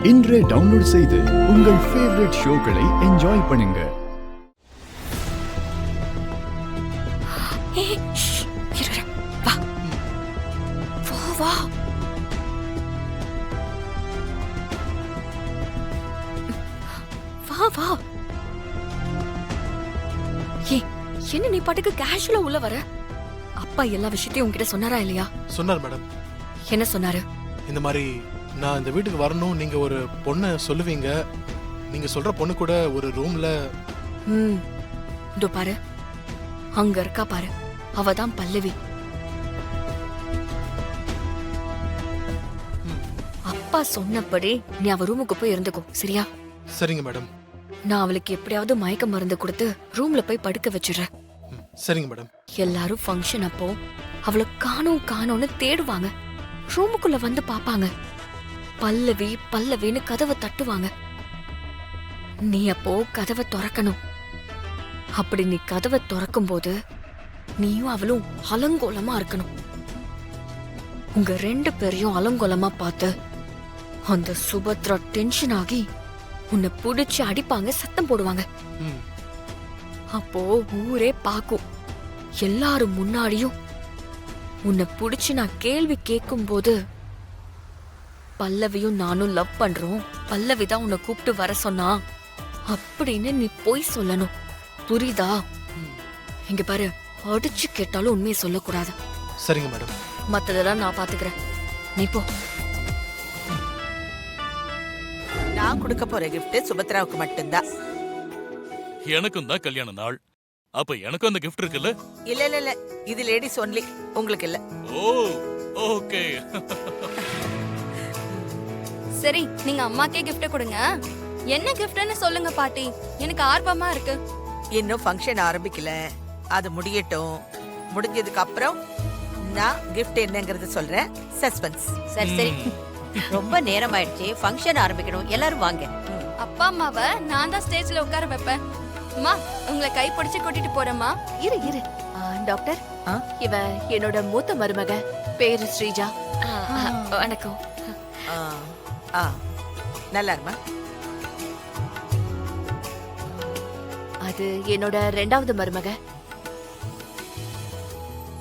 இன்றே டவுன்லோட் செய்து உங்கள் ஃபேவரட் ஷோக்களை என்ஜாய் பண்ணுங்க. வா வா வா. என்ன நீ பாட்டுக்கு கேஷுவலா உள்ள வர? அப்பா எல்லா விஷயத்தையும் உன்கிட்ட சொன்னாரா இல்லையா? சொன்னார் மேடம். என்ன சொன்னாரு? இந்த மாதிரி நான் இந்த வீட்டுக்கு வரணும், நீங்க ஒரு பொண்ணை சொல்லுவீங்க, நீங்க சொல்ற பொண்ணு கூட ஒரு ரூம்ல. இதோ பாரு, அங்க இருக்கா பாரு, அவதான் பல்லவி. அப்பா சொன்னபடி நீ அவ ரூமுக்கு போய் இருந்துக்கோ, சரியா? சரிங்க மேடம். நான் அவளுக்கு எப்படியாவது மயக்க மருந்து கொடுத்து ரூம்ல போய் படுக்க வச்சிடுறேன். சரிங்க மேடம். எல்லாரும் ஃபங்க்ஷன் அப்போ அவளை காணோம்னு தேடுவாங்க. ரூமுக்குள்ள வந்து பாப்பாங்க. பல்லவி பல்லவின்னு கதவை தட்டுவாங்க. நீ அப்போ கதவை திறக்கணும். அப்படி நீ கதவை திறக்கும் போது நீயும் அவளும் அலங்கோலமா இருக்கணும். உங்க 2 பேரையும் அலங்கோலமா பார்த்து அந்த சுபத்ரா டென்ஷன் ஆகி உன்னை புடிச்சு அடிப்பாங்க, சத்தம் போடுவாங்க. அப்போ ஊரே பாக்கும். எல்லாரும் முன்னாடியும் உன்னை புடிச்சு நான் கேள்வி கேட்கும் போது பல்லவியும் நானும் லவ் பண்றோம், பல்லவிதான் உன்னை கூப்பிட்டு வர சொன்னா அப்படின்னு நீ போய் சொல்லணும். புரியுதா? இங்க பாரு, அடிச்சு கேட்டாலும் உண்மையை சொல்லக்கூடாது. சரிங்க மேடம். மத்ததெல்லாம் நான் பாத்துக்கிறேன், நீ போ. நான் கொடுக்க போற கிஃப்ட் சுபத்ராவுக்கு மட்டும்தான். எனக்கும் தான் கல்யாண நாள். அப்ப எனக்கும் அந்த கிஃப்ட் இருக்குல்ல? இல்ல இல்ல இல்ல, இது லேடிஸ் ஒன்லி, உங்களுக்கு இல்ல. ஓ ஓகே. சரி, நீங்க அம்மாக்கே கிஃப்ட் கொடுங்க. என்ன கிஃப்ட்னு சொல்லுங்க பாட்டி, எனக்கு ஆர்வமா இருக்கு. இன்னும் ஃபங்க்ஷன் ஆரம்பிக்கல, அது முடியட்டும். முடிஞ்சதுக்கு அப்புறம் நான் கிஃப்ட் என்னங்கறது சொல்றேன். சஸ்பென்ஸ். சரி சரி, ரொம்ப நேரம் ஆயிடுச்சு, ஃபங்க்ஷன் ஆரம்பிக்கணும். எல்லாரும் வாங்க. அப்பா அம்மாவை நான் தான் ஸ்டேஜ்ல உட்கார வைப்பேன். அம்மா, உங்களை கை பிடிச்சு கூட்டிட்டு போறேம்மா. இரு டாக்டர், இவ என்னோட மூத்த மருமக, பேரு ஸ்ரீஜா. வணக்கம். நல்லா இருமா. அது என்னோட 2வது மருமக,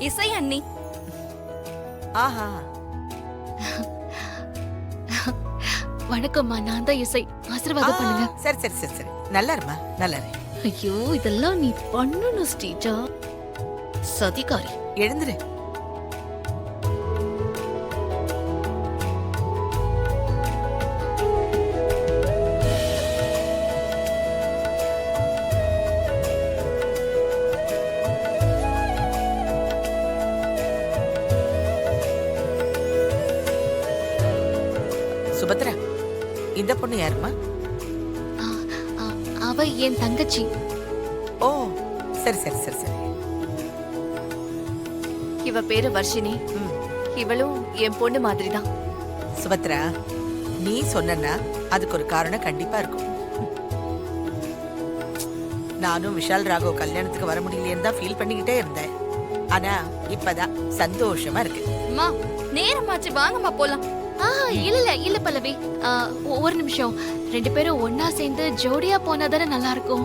இசை அண்ணி. ஆஹா, வணக்கம்மா, நான் தான் இசை. ஆசீர்வாதம் பண்ணுங்க. சரி சரி சரி சரி, நல்லா இருமா, நல்லா இரு. ஐயோ, இதெல்லாம் நீ பண்ணணும் ஸ்ரீஜா, சதிகாரி. எழுந்துரு. சுபத்ரா, இந்த பொண்ணு யாருமா? அவ என் தங்கச்சி. ஓ சரி சரி சரி சரி. இவ பேரு வர்ஷினி. இவளும் என் பொண்ணு மாதிரி தான். சுபத்ரா, நீ சொன்னா அதுக்கு ஒரு காரணம் கண்டிப்பா இருக்கும். நானும் விஷால் ராகவ் கல்யாணத்துக்கு வர முடியலையேன்னு தான் ஃபீல் பண்ணிக்கிட்டே இருந்தேன். ஆனா இப்பதான் சந்தோஷமா இருக்கு. அம்மா, நேரமாச்சு, வாங்கம்மா போலாம். இல்ல பல்லவி, ஒரு நிமிஷம். 2 பேரும் ஒன்னா சேர்ந்து ஜோடியா போனாதானே நல்லா இருக்கும்.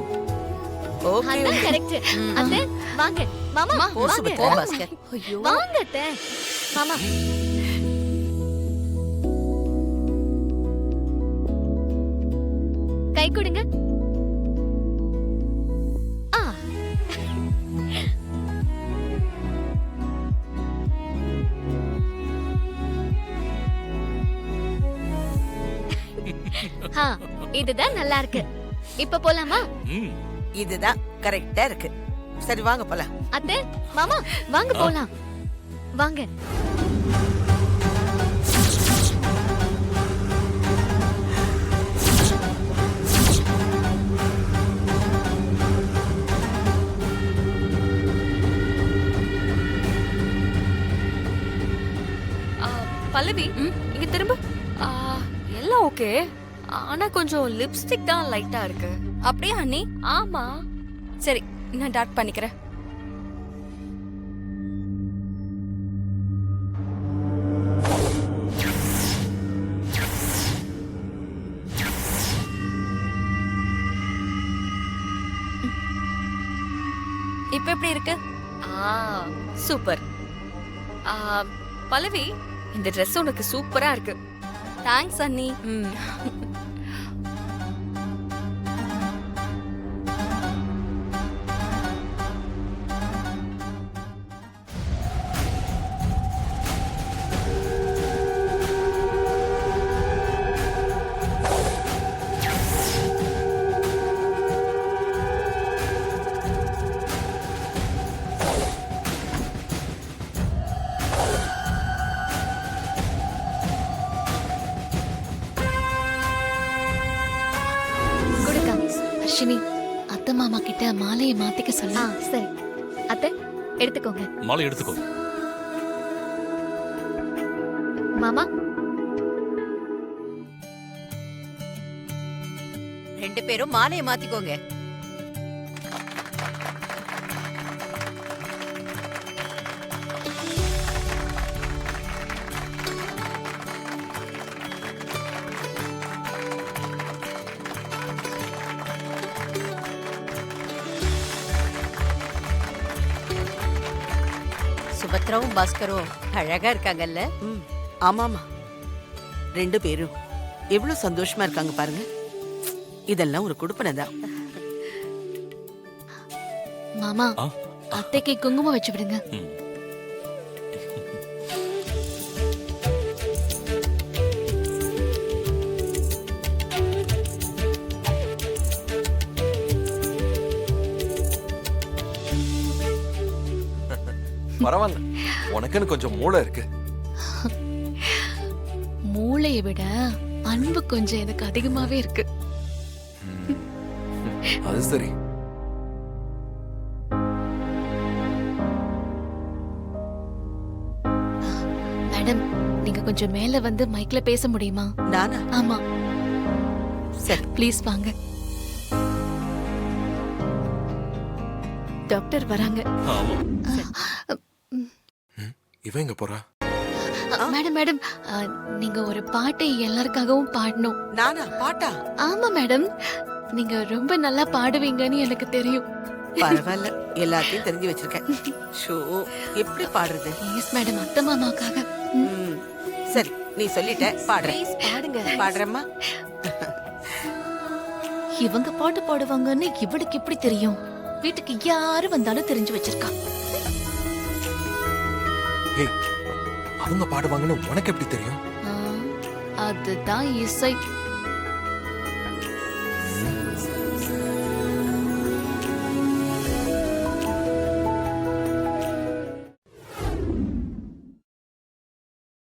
Okay, correct. அத்தை வாங்க. மாமா வாங்க. ஐயோ, வாங்க அத்தை. மாமா, கை கொடுங்க. இதுதான் நல்லா இருக்கு. இப்ப போலாமா? இதுதான் கரெக்டா இருக்கு. சரி வாங்க போலாம். அத்தை, மாமா வாங்க போலாம். வாங்க. பல்லவி, இங்க திரும்ப. எல்லாம் ஓகே, ஆனா கொஞ்சம் லிப்ஸ்டிக் தான் லைட்டா இருக்கு. அப்படியே அண்ணி? ஆமா. சரி, நான் டாட் பண்ணிக்கிறேன். இப்ப எப்படி இருக்கு? சூப்பர். ஆ, பல்லவி, இந்த Dress உனக்கு சூப்பரா இருக்கு. தேங்க்ஸ் அண்ணி. ம். கொடுக்கா. அர்ஷினி, அத்தை மாமா கிட்ட மாலையை மாத்திக்க சொல்ல. சரி அத்தை, எடுத்துக்கோங்க. மாலை எடுத்துக்கோ. மாமா, ரெண்டு பேரும் மாலையை மாத்திக்கோங்க. சுபத்ராவும் பாஸ்கரும் அழகா இருக்காங்கல்ல? ம், ஆமாமா. ரெண்டு பேரும் எவ்வளவு சந்தோஷமா இருக்காங்க பாருங்க. இதெல்லாம் ஒரு குடுப்பனை தான். மாமா, ஆ, அத்தைக்கு குங்குமம் வச்சு விடுங்க. ம். பரவாயில்ல, உனக்குன்னு கொஞ்சம் மூளை இருக்கு. மூளையை விட அன்பு கொஞ்சம் எனக்கு அதிகமாவே இருக்கு. அது சரி. மேடம், நீங்க கொஞ்சம் மேல வந்து மைக்ல பேச முடியுமா? நானா? ஆமா, சரி. ப்ளீஸ் வாங்க. டாக்டர் வராங்க. ஆமா. இவன் எங்க போறா? மேடம் மேடம், நீங்க ஒரு பாட்டை எல்லாருக்காகவும் பாடணும். நானா? பாட்டா? ஆமா மேடம், நீங்க ரொம்ப நல்லா பாடுவீங்கன்னு எனக்கு தெரியும். பரவாயில்ல, எல்லாத்தையும் தெரிஞ்சு வச்சிருக்கேன். ஷோ, எப்படி பாடுறது? ப்ளீஸ் மேடம், அத்தை மாமாக்காக. ம், சரி, நீ சொல்லிட்ட, பாடுறேன். ப்ளீஸ் பாடுங்க. பாடுறேம்மா. இவங்க பாட்டு பாடுவாங்கன்னு இவளுக்கு எப்படி தெரியும்? வீட்டுக்கு யாரு வந்தாலும் தெரிஞ்சு வச்சிருக்கா. ஏய், அவங்க பாடுவாங்கன்னு உனக்கு எப்படி தெரியும்? அதுதான் இசை.